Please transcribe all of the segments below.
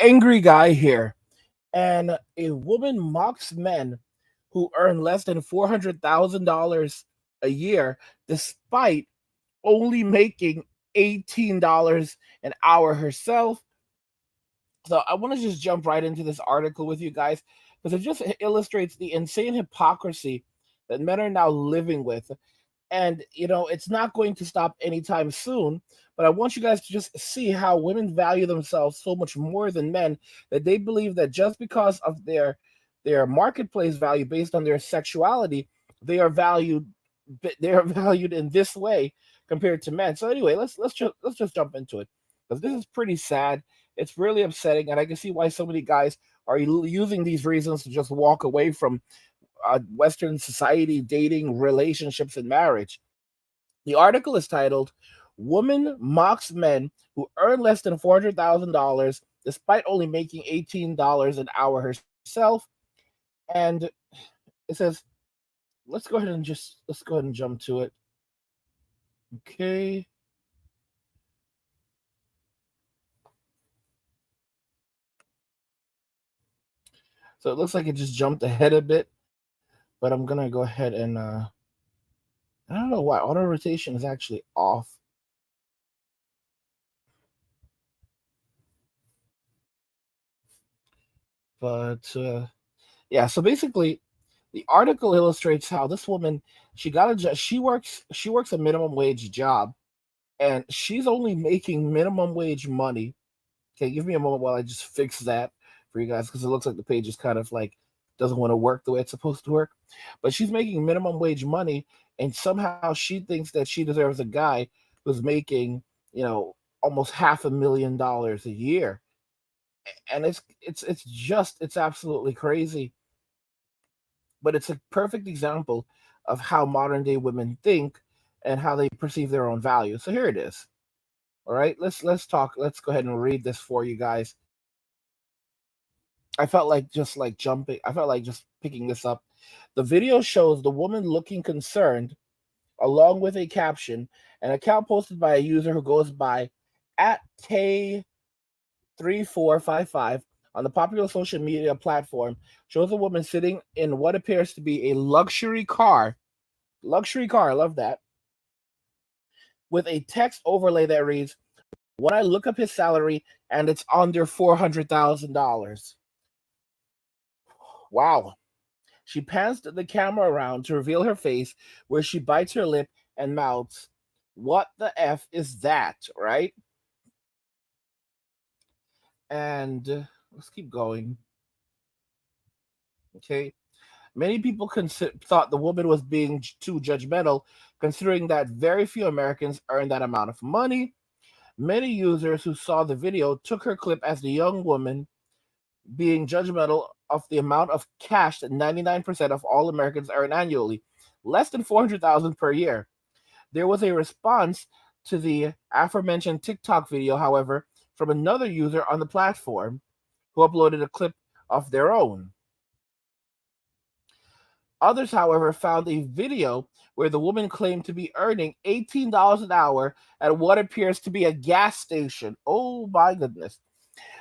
angry guy here, and a woman mocks men who earn less than $400,000 a year, despite only making $18 an hour herself. So I want to just jump right into this article with you guys because it just illustrates the insane hypocrisy that men are now living with. And it's not going to stop anytime soon, but I want you guys to just see how women value themselves so much more than men, that they believe that just because of their marketplace value based on their sexuality, they are valued they are valued in this way compared to men. So anyway, let's just jump into it, because this is pretty sad. It's really upsetting, and I can see why so many guys are using these reasons to just walk away from Western society, dating, relationships, and marriage. The article is titled "Woman Mocks Men Who Earn Less Than $400,000 Despite Only Making $18 an Hour Herself." And it says, let's go ahead and jump to it. Okay. So it looks like it just jumped ahead a bit, but I'm gonna go ahead and I don't know why auto rotation is actually off. But yeah, so basically the article illustrates how this woman, she works a minimum wage job, and she's only making minimum wage money. Okay, give me a moment while I just fix that for you guys, because it looks like the page is kind of like doesn't want to work the way it's supposed to work. But she's making minimum wage money, and somehow she thinks that she deserves a guy who's making, almost $500,000 a year. And it's absolutely crazy. But it's a perfect example of how modern day women think and how they perceive their own value. So here it is. All right, let's go ahead and read this for you guys. I felt like just picking this up. The video shows the woman looking concerned, along with a caption. An account posted by a user who goes by at Tay3455 on the popular social media platform shows a woman sitting in what appears to be a luxury car. Luxury car, I love that. With a text overlay that reads, "When I look up his salary and it's under $400,000. Wow." She pans the camera around to reveal her face, where she bites her lip and mouths, "What the F is that?" Right? And let's keep going. Okay. Many people thought the woman was being too judgmental, considering that very few Americans earn that amount of money. Many users who saw the video took her clip as the young woman being judgmental of the amount of cash that 99% of all Americans earn annually, less than 400,000 per year. There was a response to the aforementioned TikTok video, however, from another user on the platform who uploaded a clip of their own. Others, however, found a video where the woman claimed to be earning $18 an hour at what appears to be a gas station. Oh my goodness.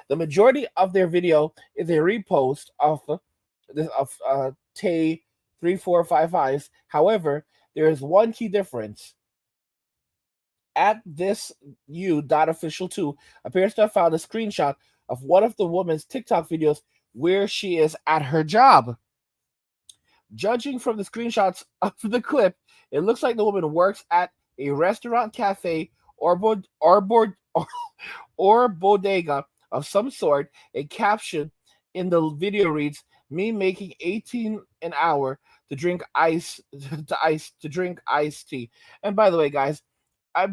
The majority of their video is a repost of Tay 3455's. However, there is one key difference. At this official 2 appears to have found a screenshot of one of the woman's TikTok videos where she is at her job. Judging from the screenshots of the clip, it looks like the woman works at a restaurant, cafe, or bodega of some sort. A caption in the video reads, "Me making 18 an hour to drink iced tea." And by the way, guys, I'm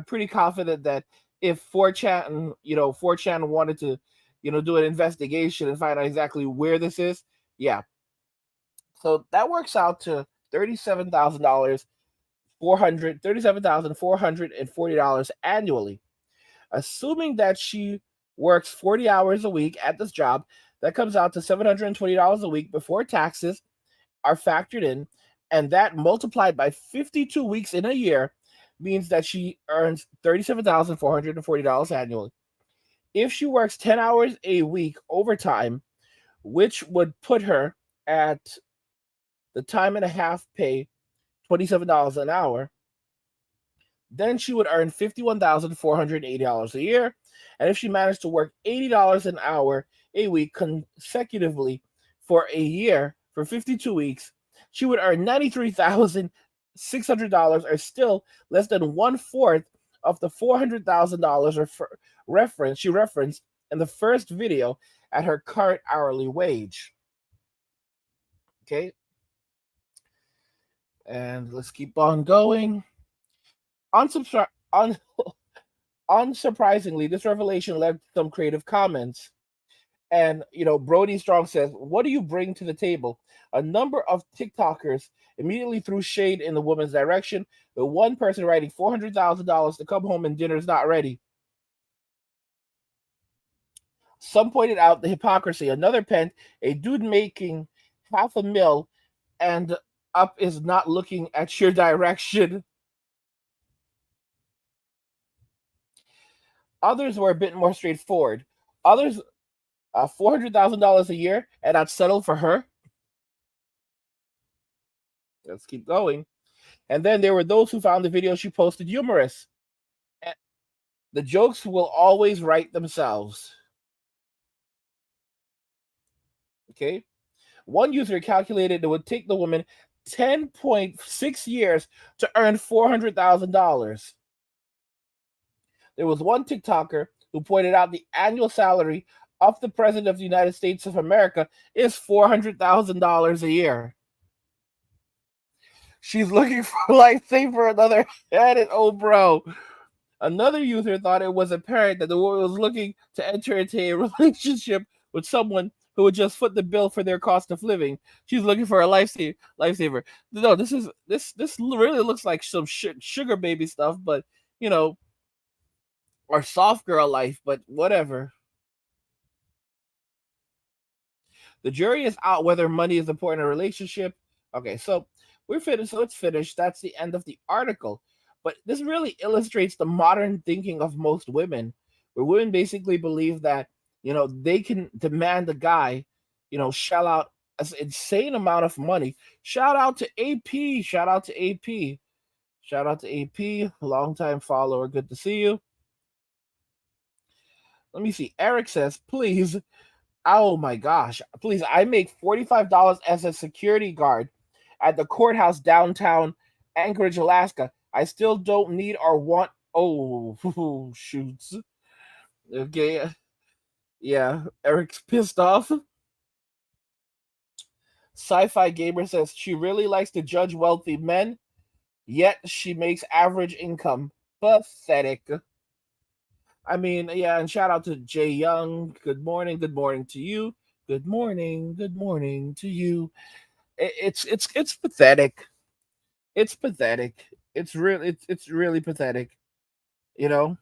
pretty confident that if 4chan, 4chan wanted to, do an investigation and find out exactly where this is, yeah. So that works out to $37,440 annually. Assuming that she works 40 hours a week at this job, that comes out to $720 a week before taxes are factored in, and that multiplied by 52 weeks in a year means that she earns $37,440 annually. If she works 10 hours a week overtime, which would put her at the time and a half pay, $27 an hour, then she would earn $51,480 a year. And if she managed to work $80 an hour a week consecutively for a year, for 52 weeks, she would earn $93,600, or still less than one fourth of the $400,000 she referenced in the first video at her current hourly wage. Okay, and let's keep on going. Unsubscribe. Unsurprisingly, this revelation led to some creative comments. And, Brody Strong says, "What do you bring to the table?" A number of TikTokers immediately threw shade in the woman's direction, with one person writing $400,000 to come home and dinner's not ready. Some pointed out the hypocrisy. Another penned, "A dude making half a mil and up is not looking at your direction." Others were a bit more straightforward. Others, $400,000 a year, and I'd settle for her. Let's keep going. And then there were those who found the video she posted humorous. The jokes will always write themselves. Okay. One user calculated it would take the woman 10.6 years to earn $400,000. There was one TikToker who pointed out the annual salary of the President of the United States of America is $400,000 a year. She's looking for a lifesaver, another added, "Oh, bro." Another user thought it was apparent that the woman was looking to enter into a relationship with someone who would just foot the bill for their cost of living. She's looking for a lifesaver. No, this really looks like some sugar baby stuff, but or soft girl life, but whatever. The jury is out whether money is important in a relationship. Okay, so we're finished. So it's finished. That's the end of the article. But this really illustrates the modern thinking of most women, where women basically believe that, they can demand a guy, shell out an insane amount of money. Shout out to AP. Shout out to AP. Shout out to AP, longtime follower. Good to see you. Let me see. Eric says, "Please, oh my gosh, please, I make $45 as a security guard at the courthouse downtown Anchorage, Alaska. I still don't need or want." Oh, shoots. Okay. Yeah, Eric's pissed off. Sci-Fi Gamer says she really likes to judge wealthy men, yet she makes average income. Pathetic. I mean, yeah, and shout out to Jay Young. Good morning. Good morning to you. Good morning. Good morning to you. It's pathetic. It's pathetic. It's really pathetic. You know.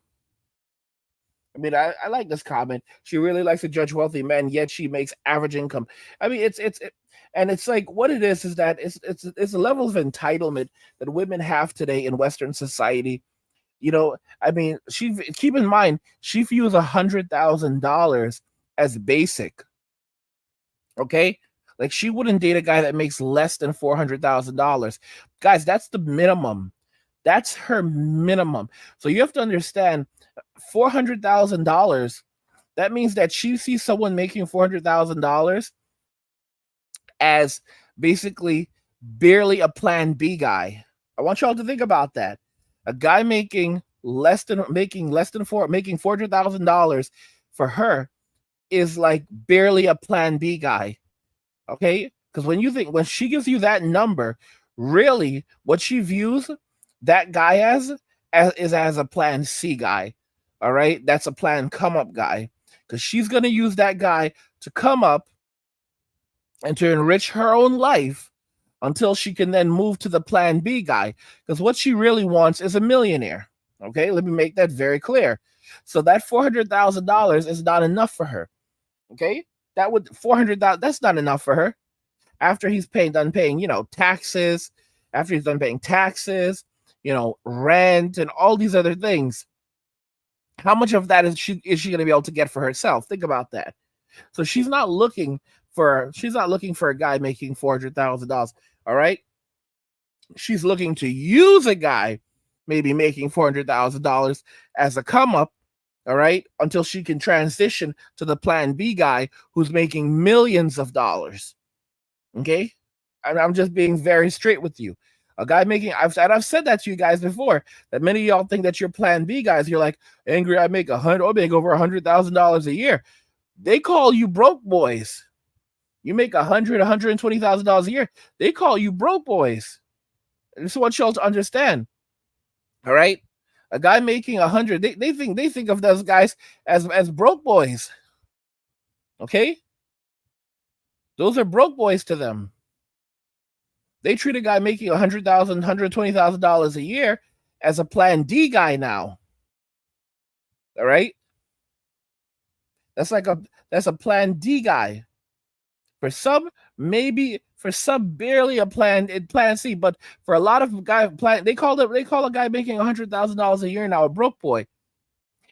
I mean, I like this comment. She really likes to judge wealthy men, yet she makes average income. I mean, and it's like what it is that it's a level of entitlement that women have today in Western society. I mean, she keep in mind she views $100,000 as basic. Okay, like she wouldn't date a guy that makes less than $400,000. Guys, that's the minimum. That's her minimum. So you have to understand, $400,000. That means that she sees someone making $400,000 as basically barely a plan B guy. I want y'all to think about that. A guy making $400,000 for her is like barely a plan B guy. Okay? Because when she gives you that number, really what she views that guy is as a plan C guy. All right? That's a plan come up guy. Because she's gonna use that guy to come up and to enrich her own life until she can then move to the plan B guy. Because what she really wants is a millionaire. Okay, let me make that very clear. So that $400,000 is not enough for her. Okay, that would $400,000. That's not enough for her. After he's done paying, taxes. After he's done paying taxes, rent, and all these other things. How much of that is she going to be able to get for herself? Think about that. So she's not looking for a guy making $400,000. All right, she's looking to use a guy maybe making $400,000 as a come up. All right, until she can transition to the Plan B guy who's making millions of dollars. Okay, and I'm just being very straight with you. A guy making I've said that to you guys before. That many of y'all think that you're Plan B guys. You're like, Angry, I make over $100,000 a year. They call you broke boys. You make $120,000 a year. They call you broke boys. This is what y'all to understand. All right, a guy making 100, they think of those guys as broke boys. Okay, those are broke boys to them. They treat a guy making $100,000, $120,000 a year as a Plan D guy now. All right, that's a Plan D guy. For some, maybe for some, barely a Plan C, but for a lot of guys, they call a guy making $100,000 a year now a broke boy.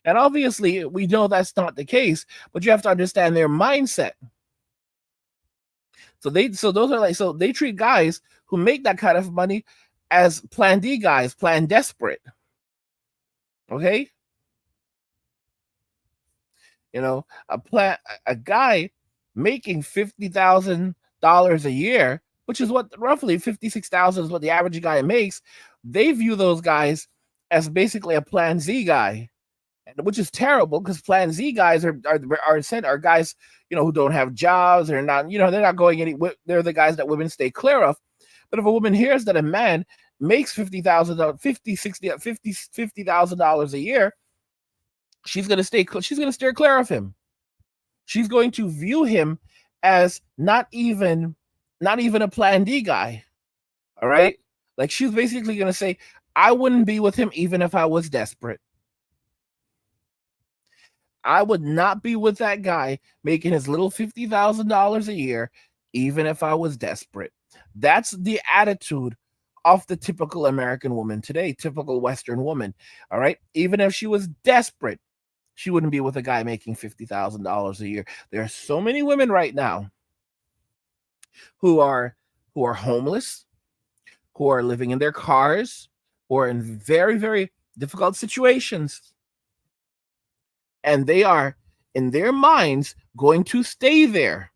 And obviously, we know that's not the case, but you have to understand their mindset. So they treat guys who make that kind of money as Plan D guys, Plan desperate. Okay, a guy making $50,000 a year, which is what roughly 56,000 is what the average guy makes. They view those guys as basically a Plan Z guy, which is terrible because Plan Z guys are guys who don't have jobs. They're not going any. They're the guys that women stay clear of. But if a woman hears that a man makes $50,000 a year, she's gonna steer clear of him. She's going to view him as not even a Plan D guy. All right, like she's basically gonna say, I wouldn't be with him even if I was desperate. I would not be with that guy making his little $50,000 a year, even if I was desperate. That's the attitude of the typical American woman today, typical Western woman. All right. Even if she was desperate, she wouldn't be with a guy making $50,000 a year. There are so many women right now who are homeless, who are living in their cars, who are in very, very difficult situations. And they are, in their minds, going to stay there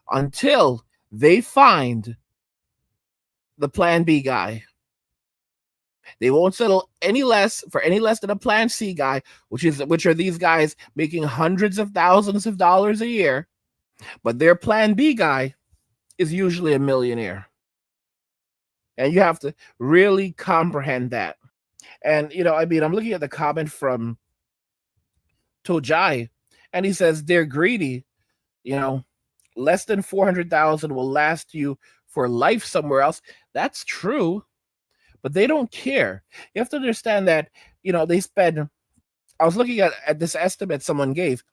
until they find the Plan B guy. They won't settle any less than a Plan C guy, which are these guys making hundreds of thousands of dollars a year. But their Plan B guy is usually a millionaire. And you have to really comprehend that. And I'm looking at the comment from Tojai, and he says they're greedy. Less than 400,000 will last you for life somewhere else. That's true, but they don't care. You have to understand that they spend. I was looking at this estimate someone gave.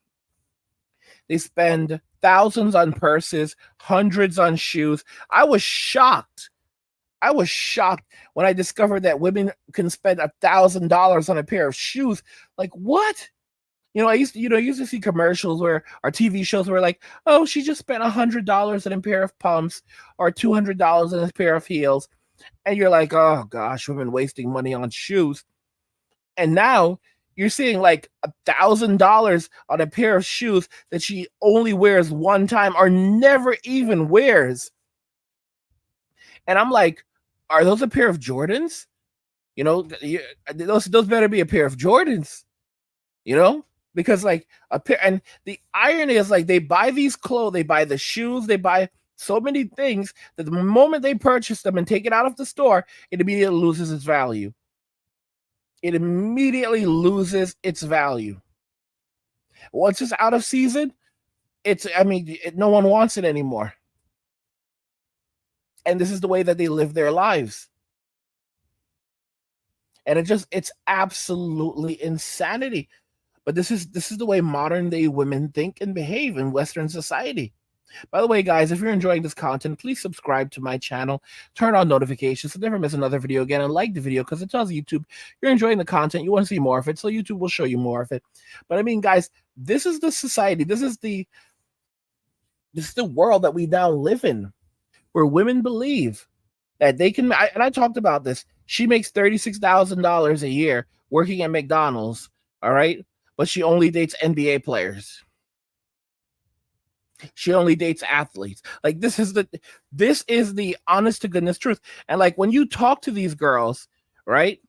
They spend thousands on purses, hundreds on shoes. I was shocked when I discovered that women can spend $1,000 on a pair of shoes. Like, what? I used to see commercials or TV shows where like, oh, she just spent $100 on a pair of pumps or $200 on a pair of heels, and you're like, oh gosh, women wasting money on shoes. And now you're seeing like $1,000 on a pair of shoes that she only wears one time or never even wears. And I'm like, are those a pair of Jordans? Those better be a pair of Jordans. Because like a pair, and the irony is like they buy these clothes, they buy the shoes, they buy so many things that the moment they purchase them and take it out of the store, it immediately loses its value. It immediately loses its value. Once it's out of season, no one wants it anymore. And this is the way that they live their lives. And it's absolutely insanity. But this is the way modern day women think and behave in Western society. By the way, guys, if you're enjoying this content, please subscribe to my channel, turn on notifications so never miss another video again, and like the video because it tells YouTube you're enjoying the content, you want to see more of it, so YouTube will show you more of it. But I mean, guys, this is the society, this is the world that we now live in, where women believe that they can. And I talked about this. She makes $36,000 a year working at McDonald's. All right, but she only dates NBA players. She only dates athletes. Like this is the honest to goodness truth. And like when you talk to these girls, right?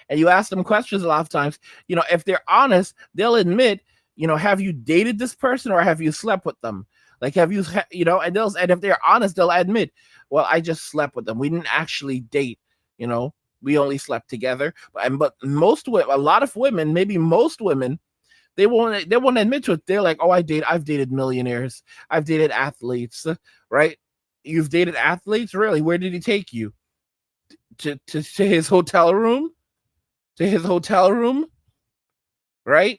And you ask them questions a lot of times, if they're honest, they'll admit, have you dated this person or have you slept with them? Like have you and if they're honest, they'll admit, well, I just slept with them. We didn't actually date, you know. We only slept together. But most women, a lot of women, maybe most women, they won't admit to it. They're like, oh, I've dated millionaires, I've dated athletes, right? You've dated athletes, really? Where did he take you? To his hotel room? To his hotel room, right?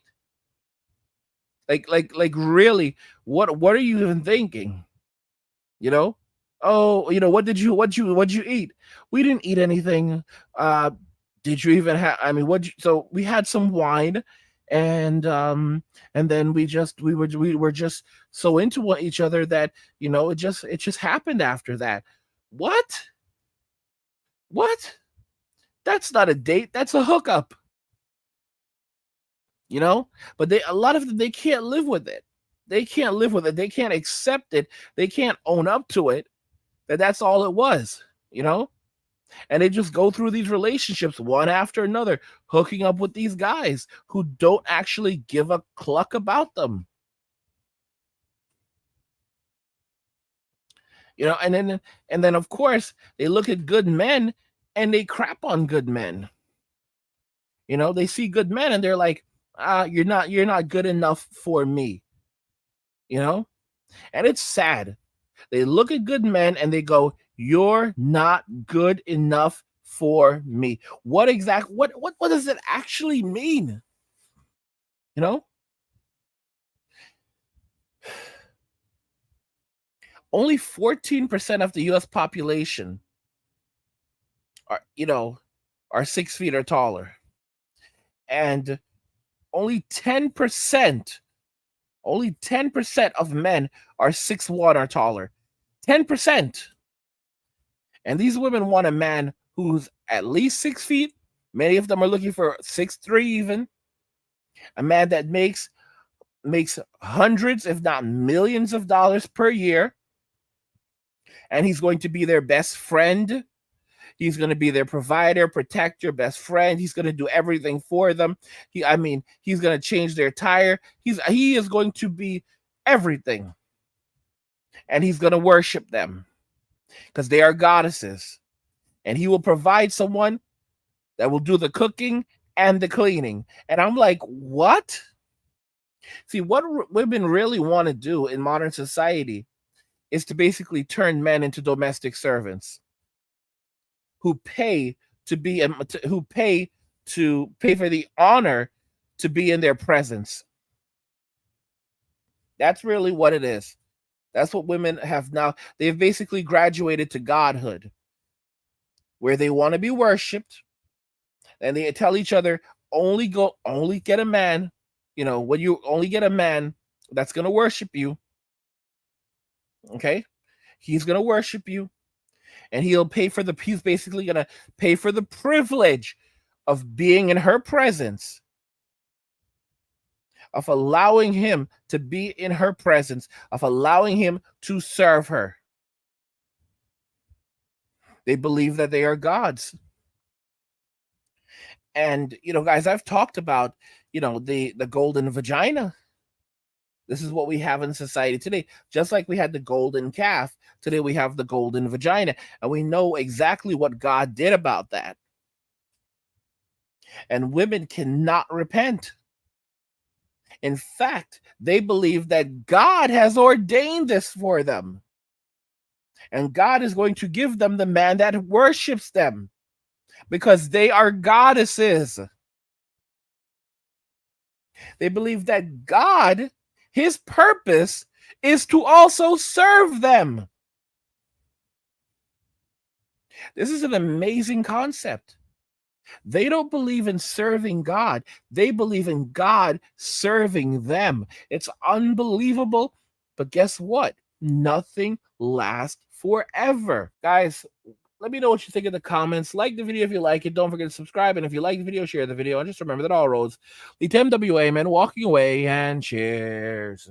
Like really, what are you even thinking? You know? Oh, what you eat? We didn't eat anything. Uh did you even have, I mean, so we had some wine, and then we were just so into each other that, it just happened after that. What? What? That's not a date, that's a hookup, you know? But a lot of them, they can't live with it. They can't live with it. They can't accept it. They can't own up to it, that's all it was, you know? And they just go through these relationships one after another, hooking up with these guys who don't actually give a cluck about them. And then of course they look at good men and they crap on good men. They see good men and they're like, you're not good enough for me, you know? And it's sad. They look at good men and they go, "You're not good enough for me." What does it actually mean? You know? Only 14% of the US population are 6 feet or taller. And only 10%, only 10% of men are 6'1" or taller. 10%. And these women want a man who's at least 6 feet. Many of them are looking for 6'3" even. A man that makes hundreds, if not millions of dollars per year. And he's going to be their best friend. He's going to be their provider, protector, best friend. He's going to do everything for them. He's going to change their tire. He is going to be everything. And he's going to worship them because they are goddesses. And he will provide someone that will do the cooking and the cleaning. And I'm like, what? See, what women really want to do in modern society is to basically turn men into domestic servants who pay to pay for the honor to be in their presence. That's really what it is. That's what women have now. They've basically graduated to godhood, where they want to be worshipped, and they tell each other, only get a man, when you only get a man that's going to worship you. Okay? He's going to worship you, and he's basically going to pay for the privilege of being in her presence, of allowing him to be in her presence, of allowing him to serve her. They believe that they are gods. And, guys, I've talked about, the golden vagina. This is what we have in society today. Just like we had the golden calf, today we have the golden vagina. And we know exactly what God did about that. And women cannot repent. In fact, they believe that God has ordained this for them. And God is going to give them the man that worships them because they are goddesses. They believe that God, his purpose is to also serve them. This is an amazing concept. They don't believe in serving God. They believe in God serving them. It's unbelievable. But guess what? Nothing lasts forever. Guys, let me know what you think in the comments. Like the video if you like it. Don't forget to subscribe. And if you like the video, share the video. And just remember that all roads lead to MWA, man, walking away. And cheers.